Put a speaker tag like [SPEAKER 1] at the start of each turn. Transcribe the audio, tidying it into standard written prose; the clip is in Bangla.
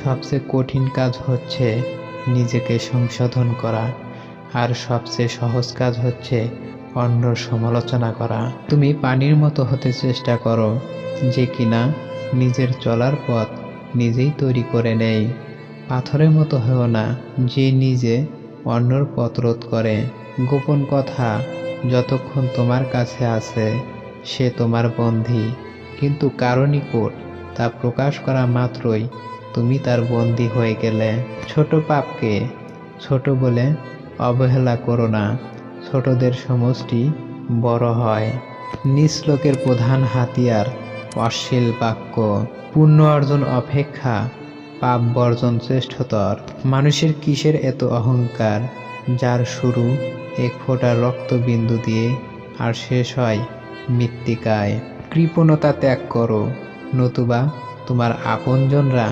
[SPEAKER 1] সবচেয়ে কঠিন কাজ হচ্ছে নিজেকে সংশোধন করা, আর সবচেয়ে সহজ কাজ হচ্ছে অন্যর সমালোচনা করা। তুমি পানির মতো হতে চেষ্টা করো, যে কিনা নিজের চলার পথ নিজেই তৈরি করে নেয়। পাথরের মতো হও না, যে নিজে অন্যর পথ রোধ করে। গোপন কথা যতক্ষণ তোমার কাছে আছে সে তোমার বন্দী, কিন্তু কারো নিকট তা প্রকাশ করা মাত্রই তুমি তার বন্দী হয়ে গেলে। ছোট পাপকে ছোট বলে অবহেলা করো না, ছোটদের সমষ্টি বড় হয়। নিজ লোকের প্রধান হাতিয়ার অশ্লীল বাক্য। পুণ্য অর্জন অপেক্ষা পাপ বর্জন শ্রেষ্ঠতর। মানুষের কিসের এত অহংকার, যার শুরু এক ফোঁটা রক্তবিন্দু দিয়ে আর শেষ হয় মৃত্তিকায়। কৃপণতা ত্যাগ করো, নতুবা তোমার আপনজনরা